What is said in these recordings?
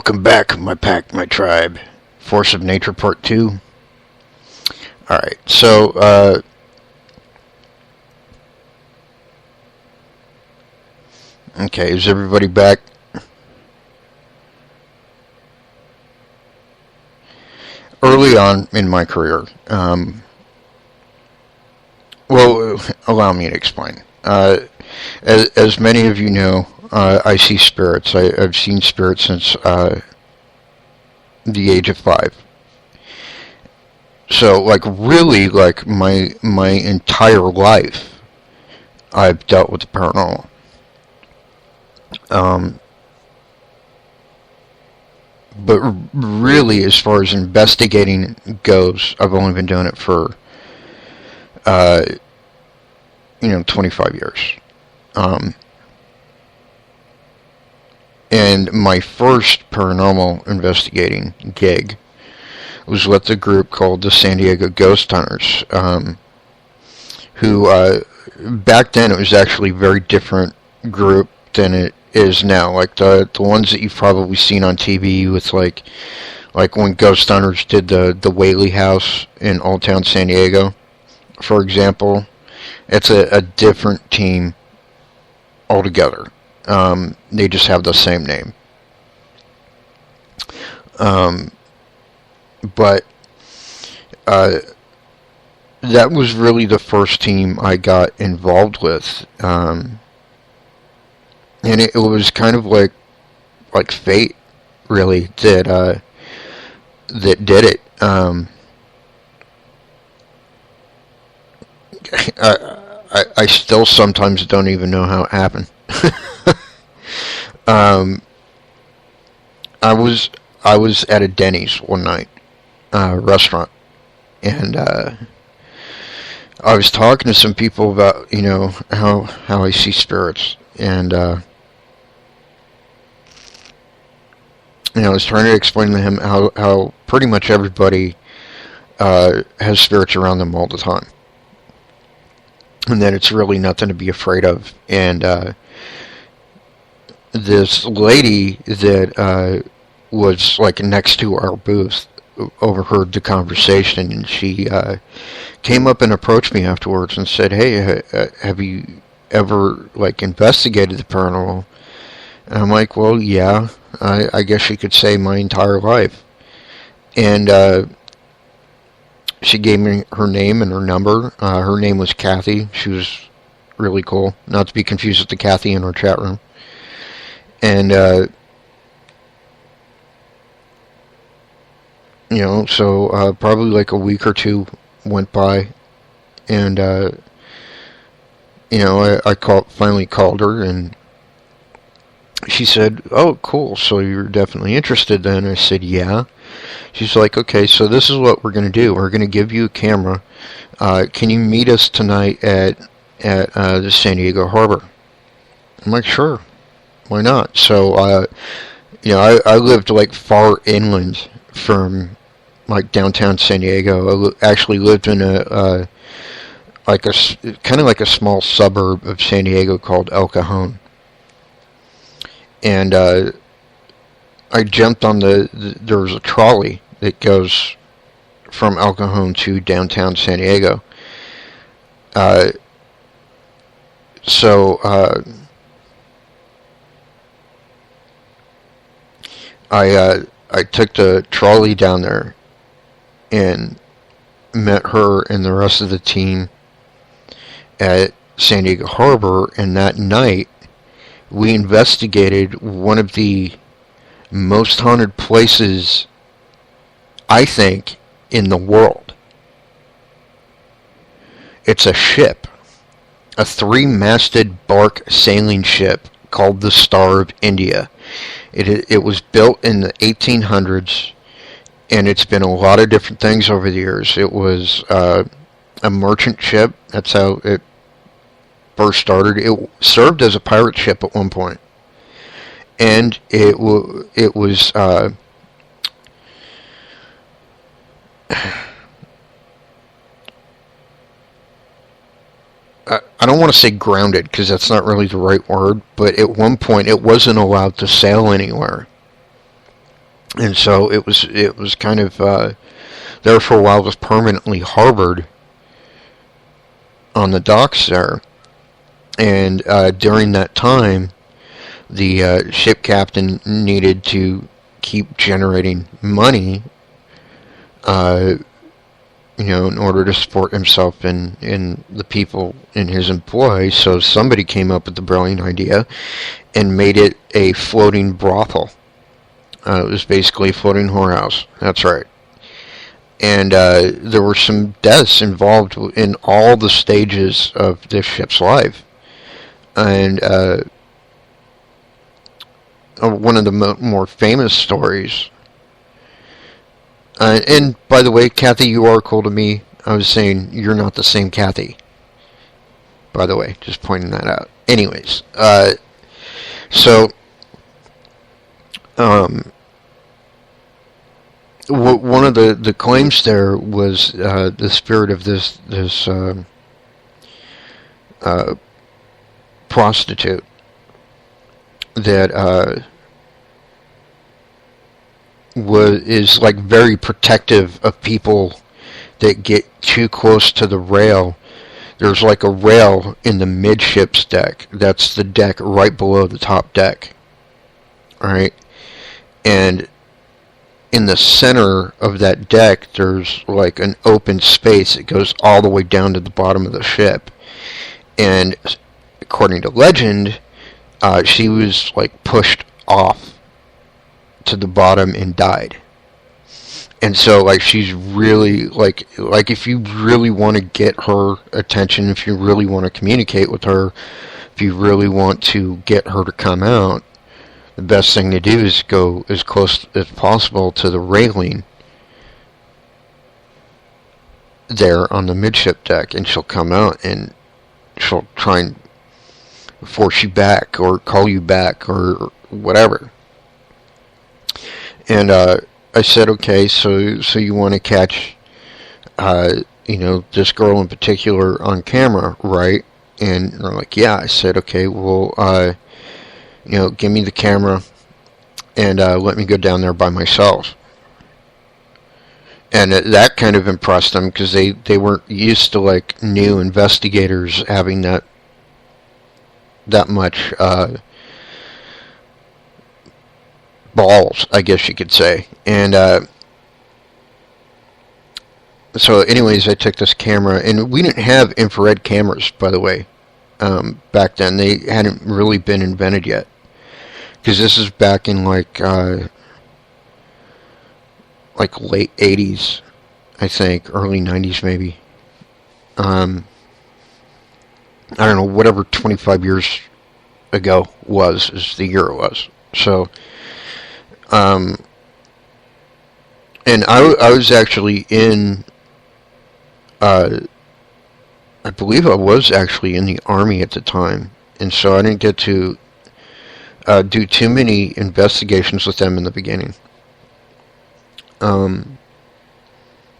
Welcome back, my pack, my tribe. Force of Nature Part 2. Alright, so, okay, is everybody back? Early on in my career, well, allow me to explain. As many of you know, I see spirits. I've seen spirits since the age of 5. So, like, really, like, my entire life, I've dealt with the paranormal. But really, as far as investigating goes, I've only been doing it for, 25 years. And my first paranormal investigating gig was with a group called the San Diego Ghost Hunters, who, back then it was actually a very different group than it is now. Like the ones that you've probably seen on TV with like when Ghost Hunters did the Whaley House in Old Town San Diego, for example. It's a different team altogether. They just have the same name. But that was really the first team I got involved with. And it was kind of like fate, really, that did it. I still sometimes don't even know how it happened. I was at a Denny's one night, restaurant, and I was talking to some people about how I see spirits, and I was trying to explain to him how pretty much everybody has spirits around them all the time, and that it's really nothing to be afraid of. And this lady that was like next to our booth overheard the conversation, and she came up and approached me afterwards and said, "Hey, have you ever investigated the paranormal?" And I'm like, "Well, yeah, I guess you could say my entire life." And she gave me her name and her number. Her name was Kathy. She was really cool, not to be confused with the Kathy in our chat room. And so probably like a week or two went by, and I finally called her, and she said, "Oh, cool, so you're definitely interested then?" I said, "Yeah." She's like, "Okay, so this is what we're going to do. We're going to give you a camera. Can you meet us tonight at the San Diego Harbor?" I'm like, "Sure, why not?" So, I lived far inland from downtown San Diego. I actually lived in a kind of like a small suburb of San Diego called El Cajon. And I jumped on there was a trolley that goes from El Cajon to downtown San Diego. So I took the trolley down there and met her and the rest of the team at San Diego Harbor, and that night we investigated one of the most haunted places, I think, in the world. It's a ship, a 3-masted bark sailing ship called the Star of India. It was built in the 1800s, and it's been a lot of different things over the years. It was a merchant ship. That's how it first started. It served as a pirate ship at one point, and it was I don't want to say grounded, because that's not really the right word, but at one point it wasn't allowed to sail anywhere. And so it was kind of there for a while. Was permanently harbored on the docks there, and during that time, the ship captain needed to keep generating money, in order to support himself and the people in his employ. So somebody came up with the brilliant idea and made it a floating brothel. It was basically a floating whorehouse. That's right. And there were some deaths involved in all the stages of this ship's life. And one of the more famous stories. And by the way, Kathy, you are cool to me. I was saying you're not the same Kathy. By the way, just pointing that out. Anyways, so one of the claims there was the spirit of this prostitute that is like very protective of people that get too close to the rail. There's like a rail in the midships deck. That's the deck right below the top deck. Alright? And in the center of that deck, there's like an open space that goes all the way down to the bottom of the ship. And according to legend, she was like pushed off to the bottom and died. And so like she's really like if you really want to get her attention, if you really want to communicate with her, if you really want to get her to come out, the best thing to do is go as close as possible to the railing there on the midship deck, and she'll come out and she'll try and force you back or call you back or whatever. And I said, okay, so you want to catch, this girl in particular on camera, right? And they're like, yeah. I said, okay, well, give me the camera and let me go down there by myself. And that kind of impressed them because they weren't used to like new investigators having that much balls, I guess you could say. And so anyways, I took this camera, and we didn't have infrared cameras, by the way, back then. They hadn't really been invented yet, because this is back in like late 80s, I think, early 90s maybe. I don't know, whatever 25 years ago is the year it was. So and I was actually in, I believe I was actually in the Army at the time, and so I didn't get to do too many investigations with them in the beginning.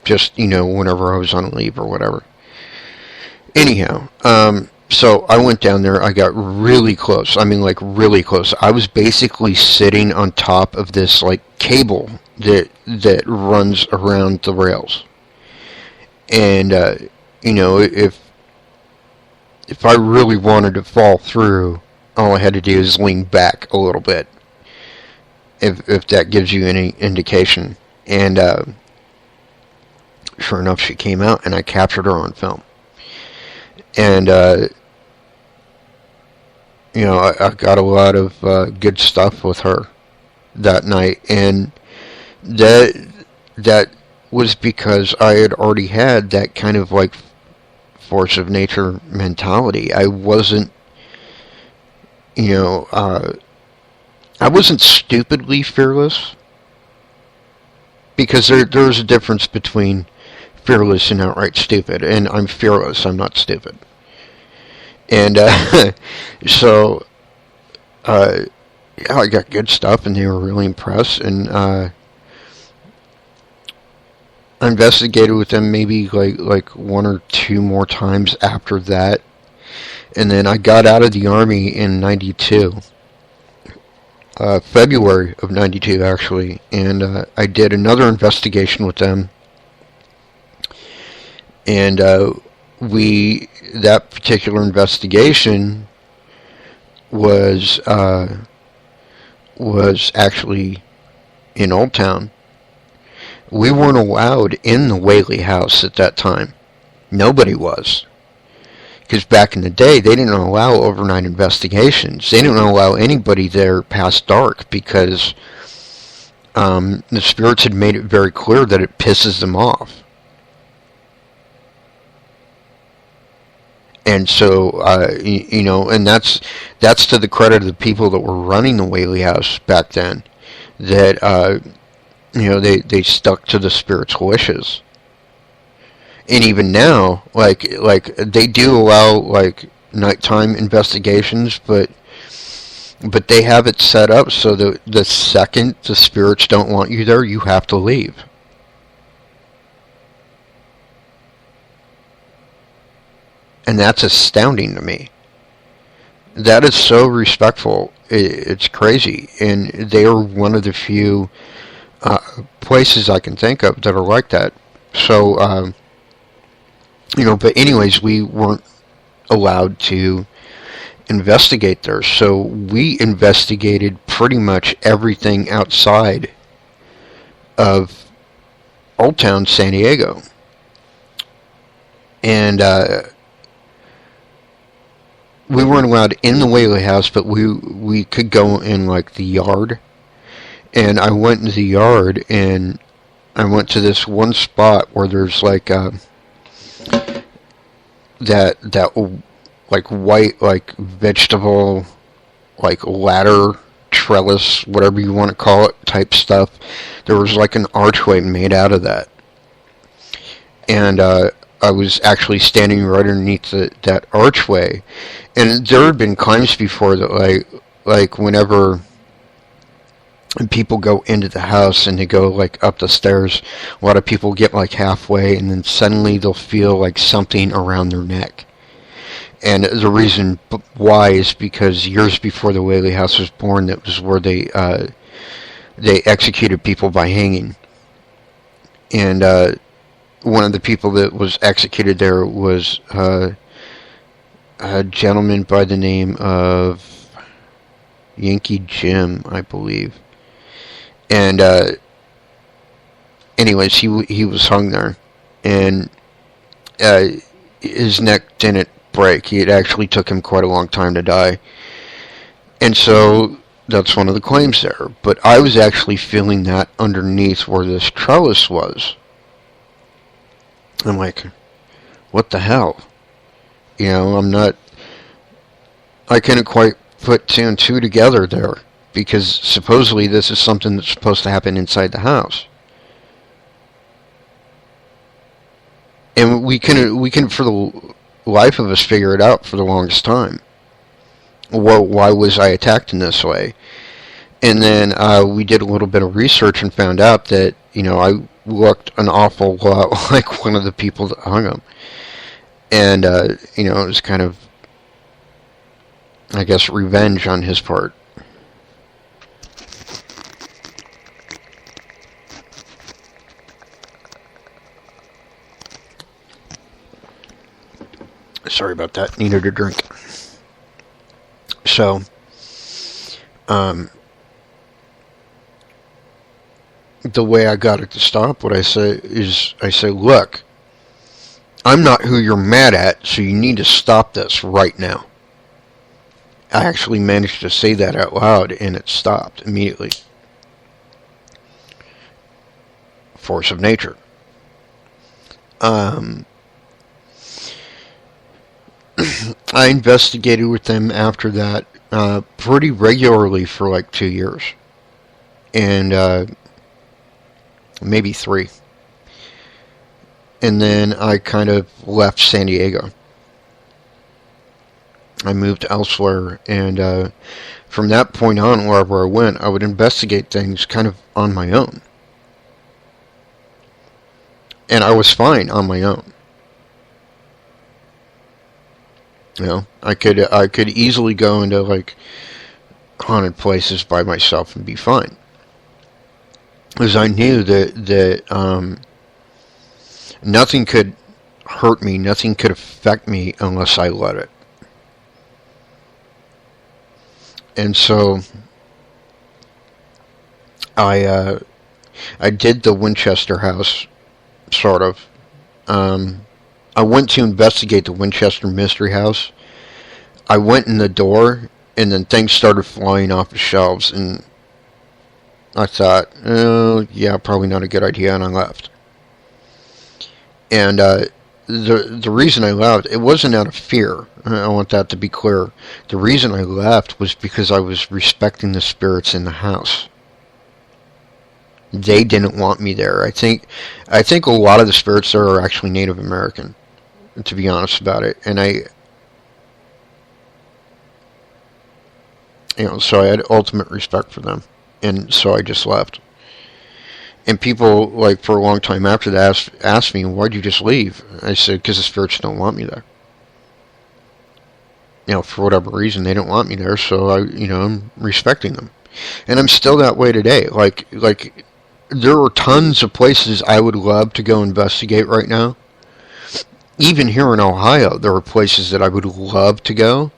Just, whenever I was on leave or whatever. Anyhow, so I went down there, I got really close, really close. I was basically sitting on top of this, cable that runs around the rails. And, if I really wanted to fall through, all I had to do is lean back a little bit, if that gives you any indication. And, sure enough, she came out, and I captured her on film. And, I got a lot of good stuff with her that night, and that was because I had already had that kind of force of nature mentality. I wasn't, I wasn't stupidly fearless, because there's a difference between fearless and outright stupid, and I'm fearless, I'm not stupid. And so I got good stuff, and they were really impressed, and I investigated with them maybe like one or two more times after that. And then I got out of the Army in 92, February of '92 actually, and I did another investigation with them, and that particular investigation was actually in Old Town. We weren't allowed in the Whaley house at that time. Nobody was. Because back in the day, they didn't allow overnight investigations. They didn't allow anybody there past dark because the spirits had made it very clear that it pisses them off. And so, and that's to the credit of the people that were running the Whaley house back then, that, they stuck to the spirits' wishes. And even now, like they do allow like nighttime investigations, but they have it set up so that the second the spirits don't want you there, you have to leave. And that's astounding to me. That is so respectful. It's crazy, and they are one of the few places I can think of that are like that. So. But anyways, we weren't allowed to investigate there. So we investigated pretty much everything outside of Old Town San Diego. And we weren't allowed in the Whaley house, but we could go in like the yard. And I went into the yard, and I went to this one spot where there's like that like white like vegetable like ladder trellis, whatever you want to call it, type stuff. There was like an archway made out of that, and I was actually standing right underneath that archway. And there had been times before that like whenever people go into the house and they go like up the stairs, a lot of people get like halfway and then suddenly they'll feel like something around their neck. And the reason why is because years before the Whaley house was born, that was where they executed people by hanging. And one of the people that was executed there was a gentleman by the name of Yankee Jim, I believe. And anyways, he was hung there, and his neck didn't break. It actually took him quite a long time to die. And so that's one of the claims there. But I was actually feeling that underneath where this trellis was. I'm like, what the hell? I couldn't quite put two and two together there, because supposedly this is something that's supposed to happen inside the house. And we couldn't for the life of us figure it out for the longest time. Why was I attacked in this way? And then we did a little bit of research and found out that, I looked an awful lot like one of the people that hung him. And, it was kind of, I guess, revenge on his part. Sorry about that. Needed a drink. So, the way I got it to stop, what I say is, look, I'm not who you're mad at, so you need to stop this right now. I actually managed to say that out loud, and it stopped immediately. Force of nature. I investigated with them after that pretty regularly for like 2 years. And maybe 3. And then I kind of left San Diego. I moved elsewhere, and from that point on, wherever I went, I would investigate things kind of on my own. And I was fine on my own. I could easily go into like haunted places by myself and be fine. Because I knew that nothing could hurt me, nothing could affect me unless I let it. And so I did the Winchester house, sort of. I went to investigate the Winchester Mystery House. I went in the door, and then things started flying off the shelves, and I thought, oh, yeah, probably not a good idea, and I left. And the reason I left, it wasn't out of fear. I want that to be clear. The reason I left was because I was respecting the spirits in the house. They didn't want me there. I think a lot of the spirits there are actually Native American, to be honest about it. And so I had ultimate respect for them. And so I just left. And people, like, for a long time after that asked me, why'd you just leave? I said, because the spirits don't want me there. For whatever reason, they don't want me there, so I'm respecting them. And I'm still that way today. Like, there are tons of places I would love to go investigate right now. Even here in Ohio, there are places that I would love to go.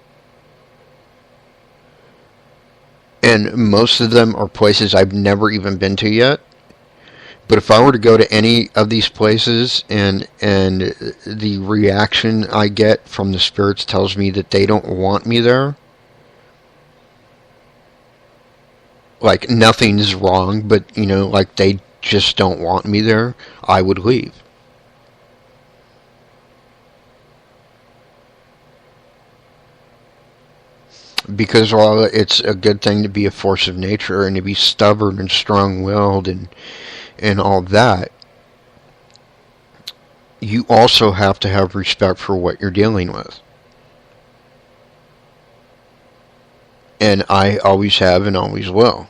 And most of them are places I've never even been to yet. But if I were to go to any of these places and the reaction I get from the spirits tells me that they don't want me there, like nothing's wrong, but like they just don't want me there, I would leave. Because while it's a good thing to be a force of nature and to be stubborn and strong-willed and all that, you also have to have respect for what you're dealing with. And I always have and always will.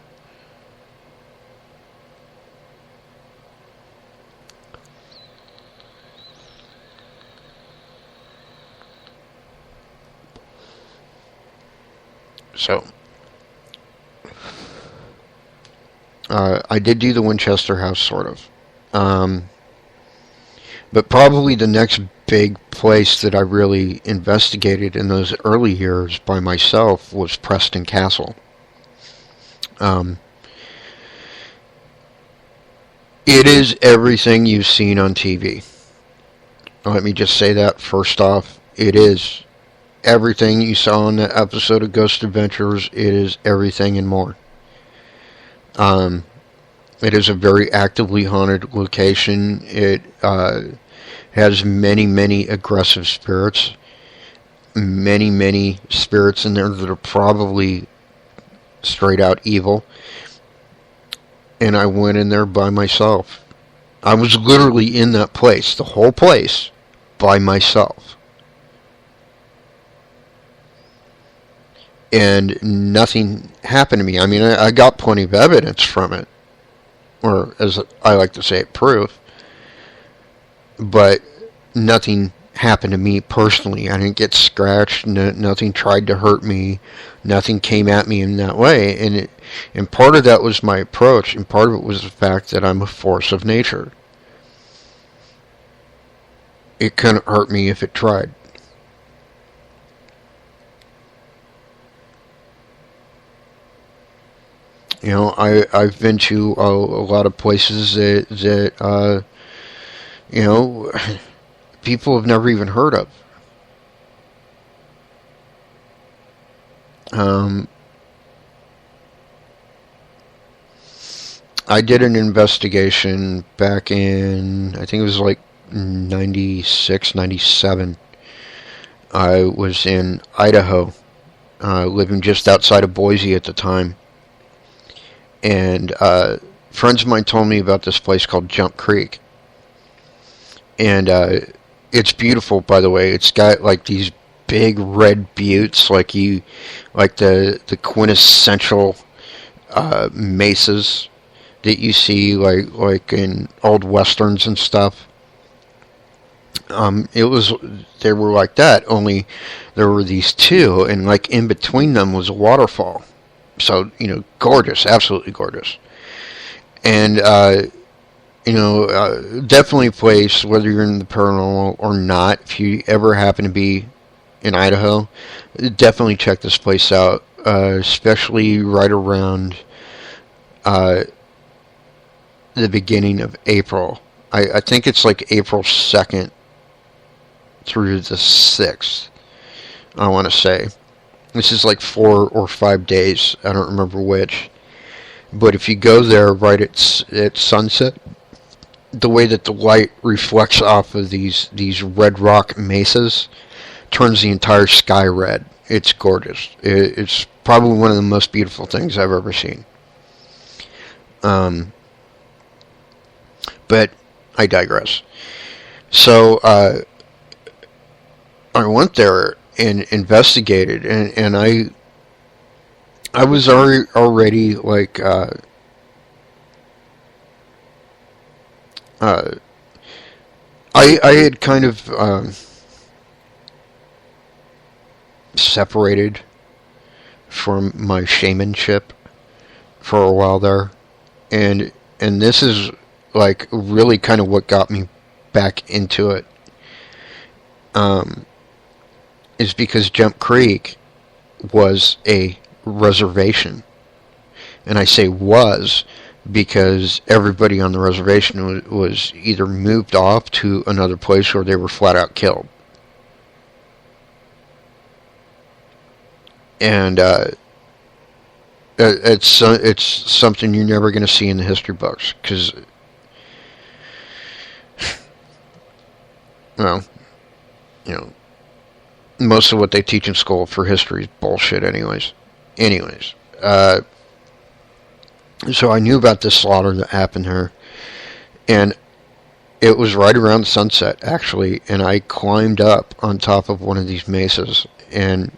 So, I did do the Winchester house, sort of. But probably the next big place that I really investigated in those early years by myself was Preston Castle. It is everything you've seen on TV. Let me just say that first off. It is everything you saw in the episode of Ghost Adventures. It is everything and more. It is a very actively haunted location. It has many, many aggressive spirits. Many, many spirits in there that are probably straight out evil. And I went in there by myself. I was literally in that place, the whole place, by myself. And nothing happened to me. I mean, I got plenty of evidence from it. Or, as I like to say, proof. But nothing happened to me personally. I didn't get scratched. Nothing tried to hurt me. Nothing came at me in that way. And part of that was my approach. And part of it was the fact that I'm a force of nature. It couldn't hurt me if it tried. I've been to a lot of places that people have never even heard of. I did an investigation back in, I think it was like 96, 97. I was in Idaho, living just outside of Boise at the time. And friends of mine told me about this place called Jump Creek. And it's beautiful, by the way. It's got like these big red buttes, like the quintessential mesas that you see like in old westerns and stuff. They were like that, only there were these two, and like in between them was a waterfall. So, gorgeous, absolutely gorgeous. And, definitely a place, whether you're in the paranormal or not, if you ever happen to be in Idaho, definitely check this place out, especially right around the beginning of April. I think it's like April 2nd through the 6th, I want to say. This is like 4 or 5 days. I don't remember which. But if you go there right at sunset, the way that the light reflects off of these red rock mesas turns the entire sky red. It's gorgeous. It's probably one of the most beautiful things I've ever seen. But I digress. So I went there and investigated, and I was already like I had kind of separated from my shamanship for a while there, and this is like really kind of what got me back into it. Is because Jump Creek was a reservation. And I say was because everybody on the reservation was either moved off to another place or they were flat out killed. And it's something you're never going to see in the history books, because, well, most of what they teach in school for history is bullshit anyways. So I knew about this slaughter that happened here, and it was right around sunset, actually, and I climbed up on top of one of these mesas, and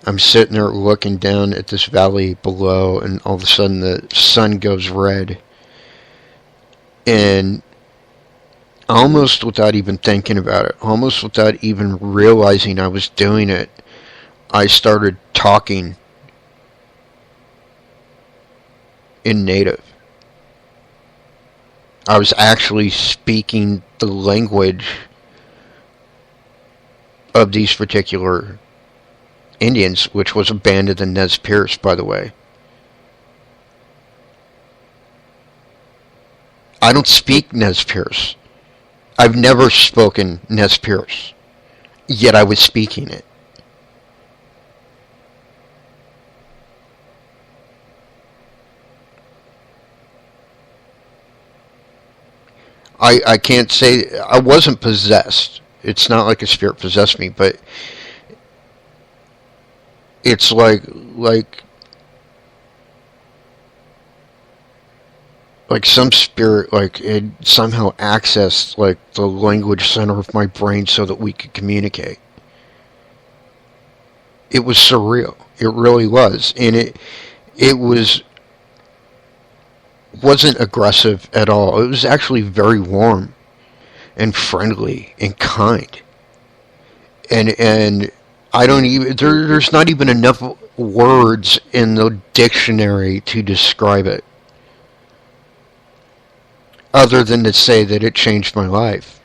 I'm sitting there looking down at this valley below, and all of a sudden the sun goes red, and almost without even thinking about it, almost without even realizing I was doing it, I started talking in native. I was actually speaking the language of these particular Indians, which was a band of the Nez Perce, by the way. I don't speak Nez Perce. I've never spoken Nez Perce, yet I was speaking it. I can't say I wasn't possessed. It's not like a spirit possessed me, but it's like some spirit, like it somehow accessed like the language center of my brain so that we could communicate. It was surreal. It really was, and it wasn't aggressive at all. It was actually very warm and friendly and kind. And I don't even there's not even enough words in the dictionary to describe it, other than to say that it changed my life.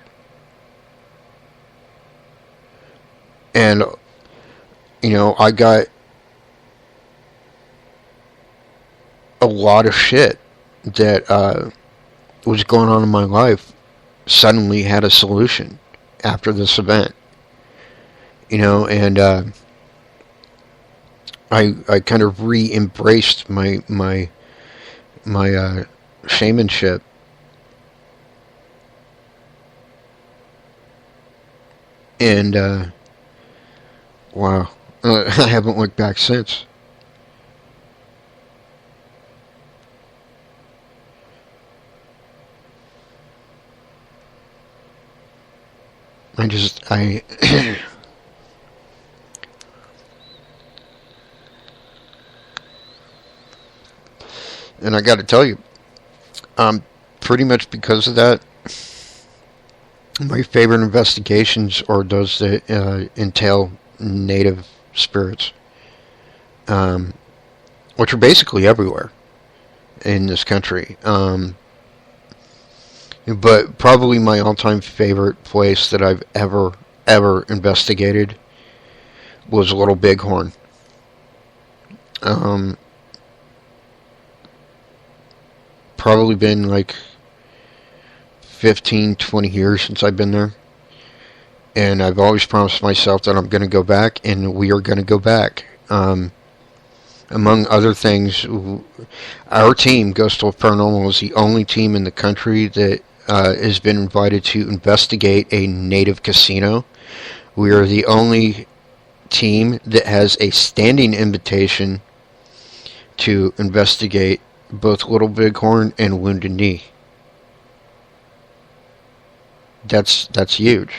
And I got a lot of shit that was going on in my life suddenly had a solution after this event. And I kind of re-embraced my shamanship. And wow, I haven't looked back since. I and I got to tell you, pretty much because of that, my favorite investigations are those that entail native spirits. which are basically everywhere in this country. But probably my all-time favorite place that I've ever investigated was Little Bighorn. Probably been like 15, 20 years since I've been there. And I've always promised myself that I'm going to go back, and we are going to go back. Among other things, our team, Ghost of Paranormal, is the only team in the country that has been invited to investigate a native casino. We are the only team that has a standing invitation to investigate both Little Bighorn and Wounded Knee. That's huge.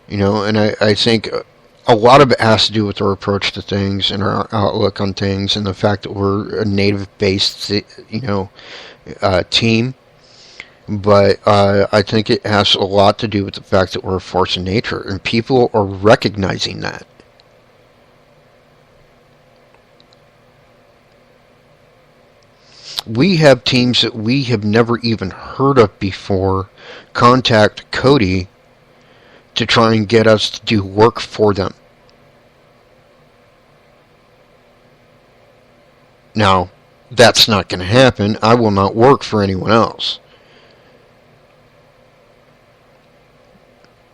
You know, and I think a lot of it has to do with our approach to things and our outlook on things, and the fact that we're a native-based, team. But I think it has a lot to do with the fact that we're a force of nature, and people are recognizing that. We have teams that we have never even heard of before contact Cody to try and get us to do work for them. Now, that's not going to happen. I will not work for anyone else.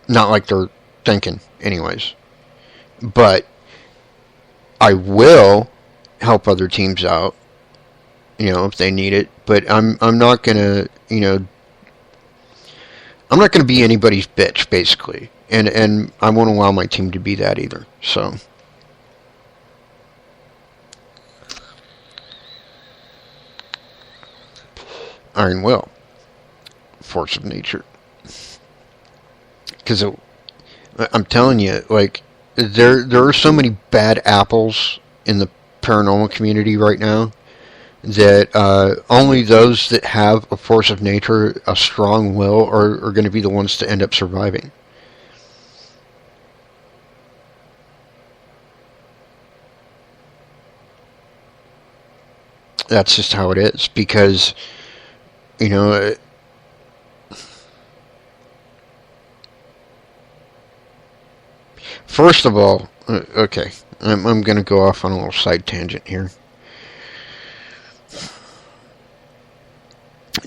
Not like they're thinking, anyways. But I will help other teams out, if they need it. But I'm not going to, I'm not going to be anybody's bitch, basically. And I won't allow my team to be that either. So, Iron Will. Force of Nature. Because I'm telling you, like, there are so many bad apples in the paranormal community right now that only those that have a force of nature, a strong will, are going to be the ones to end up surviving. That's just how it is, because, first of all, okay, I'm going to go off on a little side tangent here.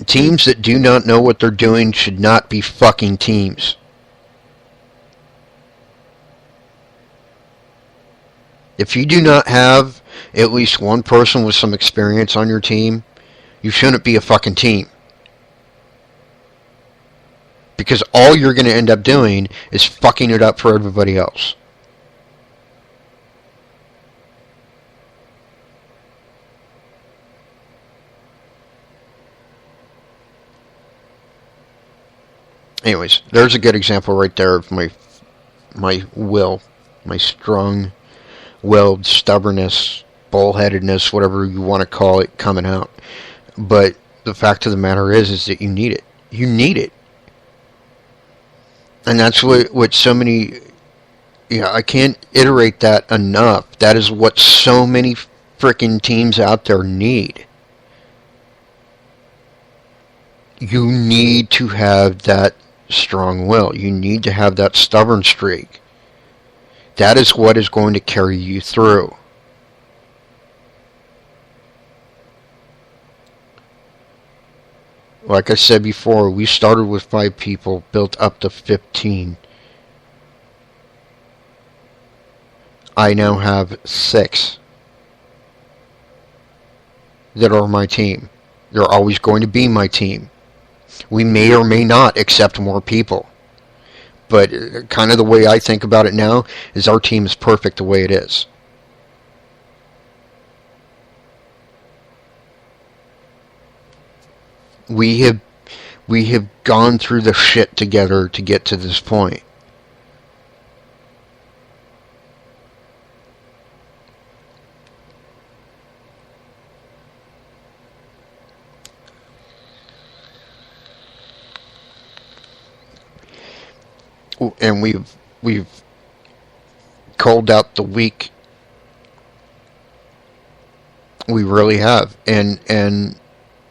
Teams that do not know what they're doing should not be fucking teams. If you do not have at least one person with some experience on your team, you shouldn't be a fucking team. Because all you're going to end up doing is fucking it up for everybody else. Anyways, there's a good example right there of my will, my strong-willed stubbornness, bullheadedness, whatever you want to call it, coming out. But the fact of the matter is that you need it. You need it. And that's what so many, I can't iterate that enough. That is what so many frickin' teams out there need. You need to have that strong will. You need to have that stubborn streak. That is what is going to carry you through. Like I said before, we started with 5 people, built up to 15. I now have 6 that are my team. They're always going to be my team. We may or may not accept more people. But kind of the way I think about it now is our team is perfect the way it is. We have gone through the shit together to get to this point. And we've culled out the weak. We really have, and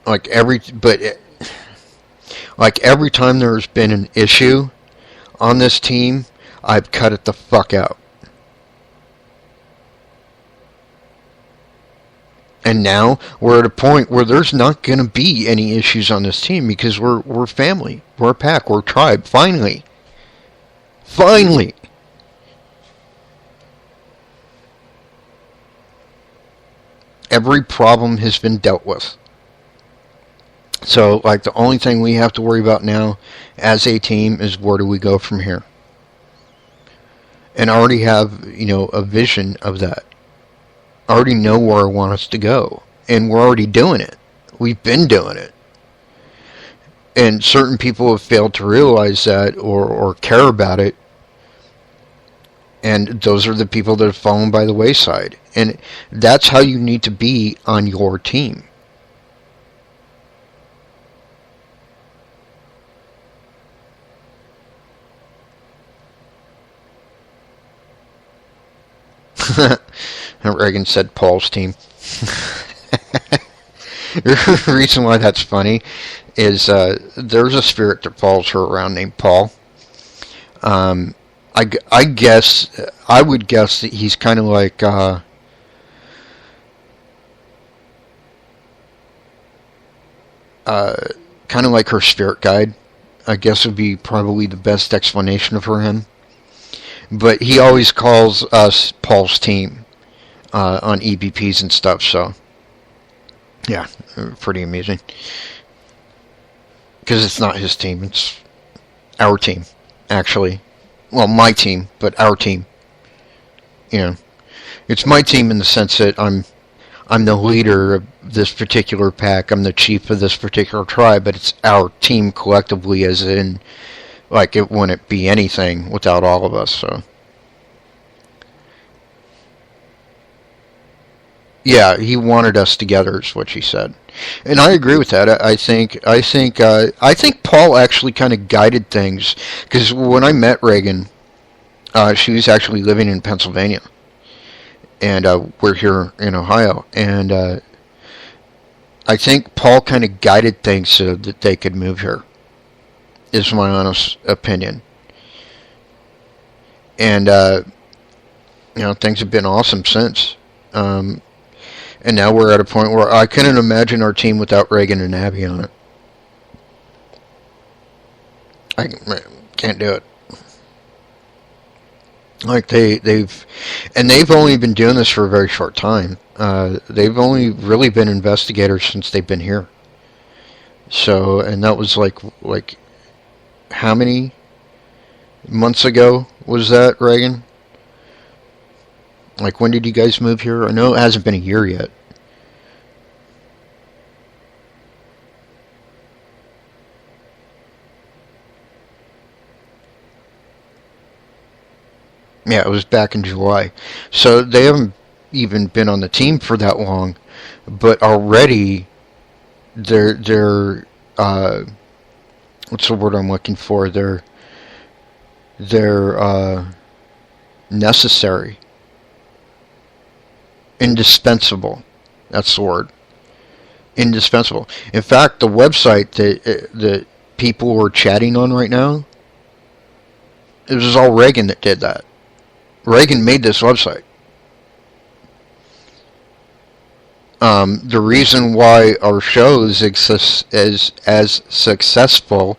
like every time there's been an issue on this team, I've cut it the fuck out. And now we're at a point where there's not going to be any issues on this team because we're family, we're a pack, we're a tribe. Finally. Every problem has been dealt with. So, like, the only thing we have to worry about now as a team is where do we go from here? And I already have, a vision of that. I already know where I want us to go. And we're already doing it. We've been doing it. And certain people have failed to realize that or care about it. And those are the people that have fallen by the wayside. And that's how you need to be on your team. Reagan said Paul's team. The reason why that's funny is there's a spirit that follows her around named Paul. I guess, I would guess that he's kind of like, kind of like her spirit guide. I guess would be probably the best explanation for him. But he always calls us Paul's team on EBPs and stuff, so yeah, pretty amusing. Because it's not his team, it's our team, actually. Well, my team, but our team. It's my team in the sense that I'm the leader of this particular pack, I'm the chief of this particular tribe, but it's our team collectively, as in, like, it wouldn't be anything without all of us, so. Yeah, he wanted us together, is what she said. And I agree with that. I think Paul actually kind of guided things, because when I met Reagan, she was actually living in Pennsylvania, and we're here in Ohio, and I think Paul kind of guided things so that they could move here, is my honest opinion. And things have been awesome since. And now we're at a point where I couldn't imagine our team without Reagan and Abby on it. I can't do it. Like they've only been doing this for a very short time. They've only really been investigators since they've been here. So, and that was like how many months ago was that, Reagan? Like, when did you guys move here? I know it hasn't been a year yet. Yeah, it was back in July. So they haven't even been on the team for that long, but already they're what's the word I'm looking for? They're necessary. Indispensable. That's the word. Indispensable. In fact, the website that people were chatting on right now, it was all Reagan that did that. Reagan made this website. The reason why our show is as successful,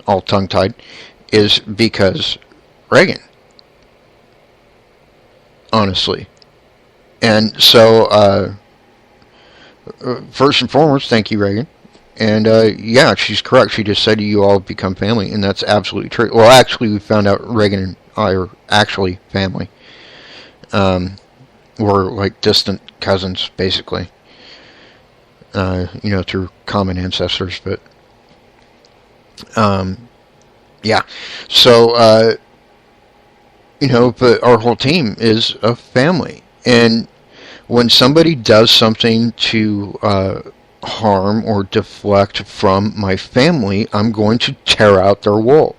all tongue-tied, is because Reagan. Honestly. And so, first and foremost, thank you, Reagan. And, yeah, she's correct. She just said you all become family, and that's absolutely true. Well, actually, we found out Reagan and I are actually family. We're like distant cousins, basically. Through common ancestors, but, yeah. So, but our whole team is a family. And when somebody does something to harm or deflect from my family, I'm going to tear out their wall,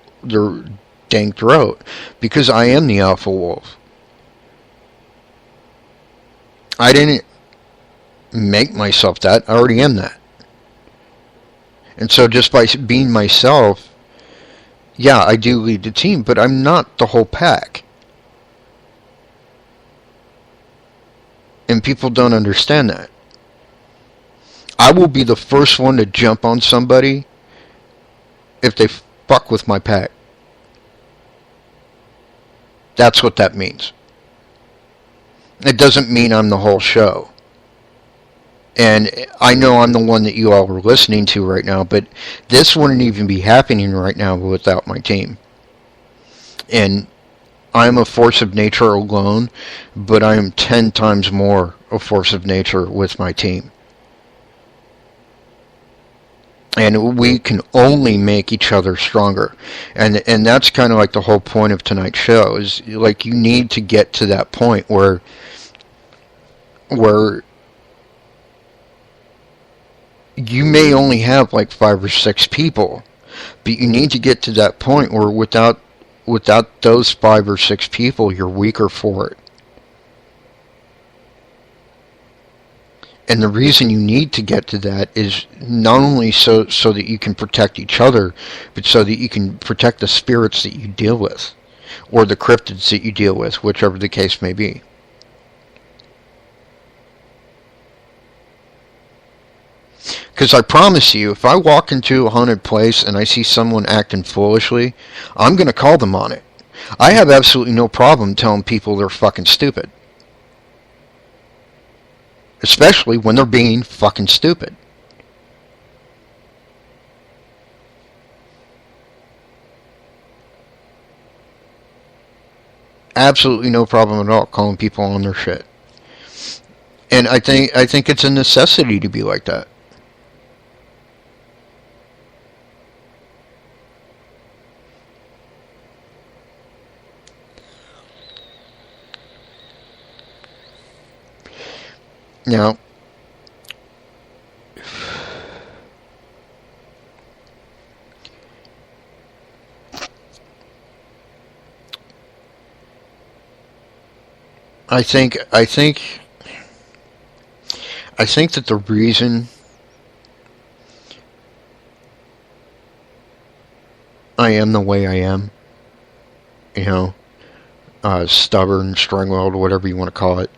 dang throat, because I am the alpha wolf. I didn't make myself that. I already am that. And so just by being myself, yeah, I do lead the team, but I'm not the whole pack. And people don't understand that. I will be the first one to jump on somebody if they fuck with my pack. That's what that means. It doesn't mean I'm the whole show. And I know I'm the one that you all are listening to right now, but this wouldn't even be happening right now without my team. And I'm a force of nature alone, but I am 10 times more a force of nature with my team. And we can only make each other stronger. And that's kind of like the whole point of tonight's show, is like you need to get to that point where you may only have like 5 or 6 people, but you need to get to that point where without those 5 or 6 people, you're weaker for it. And the reason you need to get to that is not only so that you can protect each other, but so that you can protect the spirits that you deal with, or the cryptids that you deal with, whichever the case may be. Because I promise you, if I walk into a haunted place and I see someone acting foolishly, I'm going to call them on it. I have absolutely no problem telling people they're fucking stupid. Especially when they're being fucking stupid. Absolutely no problem at all calling people on their shit. And I think it's a necessity to be like that. Now, I think that the reason I am the way I am, stubborn, strong-willed, whatever you want to call it,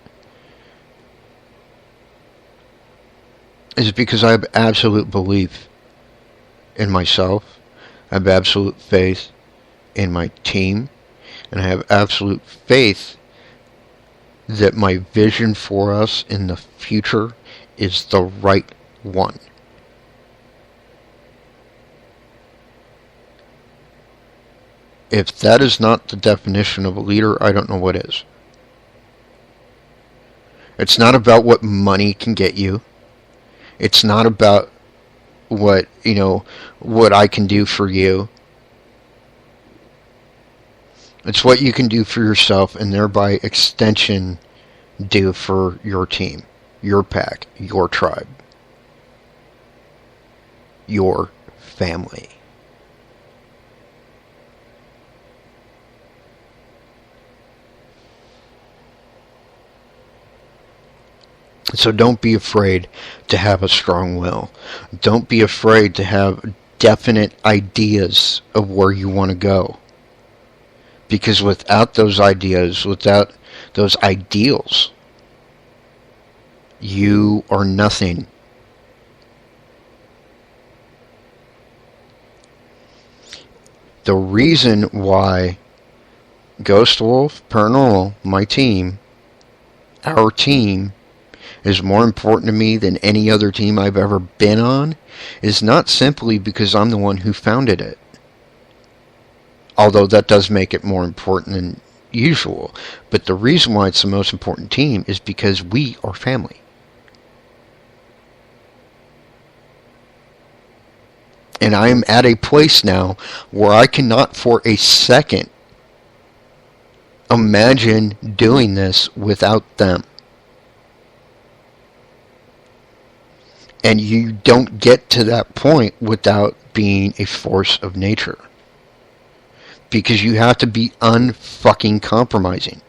is because I have absolute belief in myself, I have absolute faith in my team, and I have absolute faith that my vision for us in the future is the right one. If that is not the definition of a leader, I don't know what is. It's not about what money can get you. It's not about what I can do for you. It's what you can do for yourself, and thereby extension do for your team, your pack, your tribe, your family. So don't be afraid to have a strong will. Don't be afraid to have definite ideas of where you want to go. Because without those ideas, without those ideals, you are nothing. The reason why Ghost Wolf, Paranormal, my team, our team, is more important to me than any other team I've ever been on is not simply because I'm the one who founded it. Although that does make it more important than usual. But the reason why it's the most important team is because we are family. And I am at a place now where I cannot for a second imagine doing this without them. And you don't get to that point without being a force of nature. because you have to be unfucking compromising.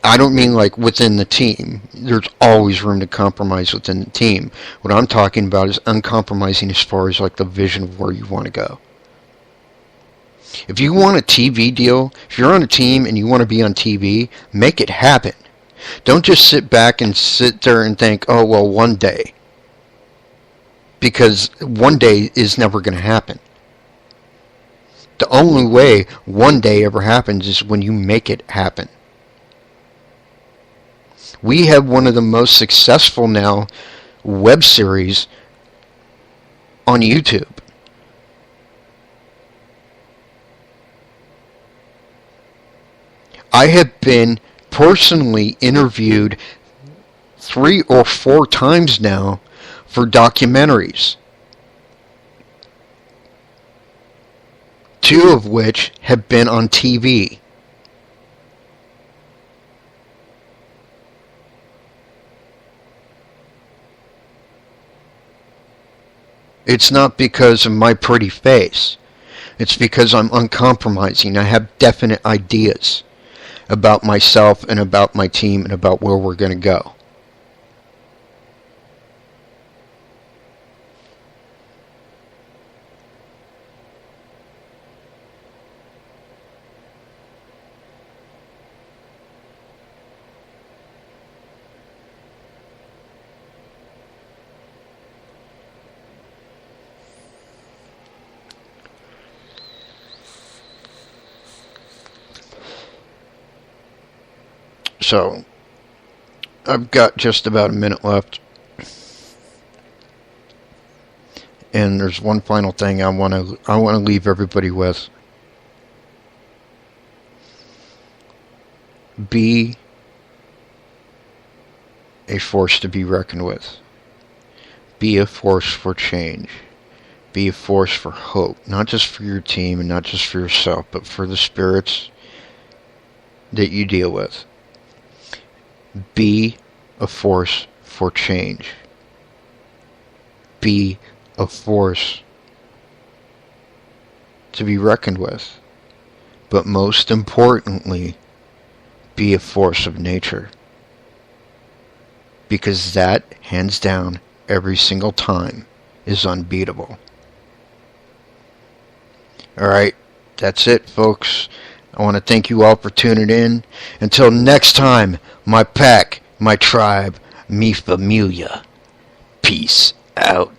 I don't mean like within the team. There's always room to compromise within the team. What I'm talking about is uncompromising as far as like the vision of where you want to go. If you want a TV deal, if you're on a team and you want to be on TV, make it happen. Don't just sit back and sit there and think, oh, well, one day. Because one day is never going to happen. The only way one day ever happens is when you make it happen. We have one of the most successful now web series on YouTube. I have been personally interviewed 3 or 4 times now for documentaries. 2 of which have been on TV. It's not because of my pretty face. It's because I'm uncompromising. I have definite ideas about myself and about my team and about where we're going to go. So, I've got just about a minute left. And there's one final thing I want to leave everybody with. Be a force to be reckoned with. Be a force for change. Be a force for hope. Not just for your team and not just for yourself, but for the spirits that you deal with. Be a force for change. Be a force to be reckoned with. But most importantly, be a force of nature. Because that, hands down, every single time, is unbeatable. Alright, that's it, folks. I want to thank you all for tuning in. Until next time, my pack, my tribe, mi familia. Peace out.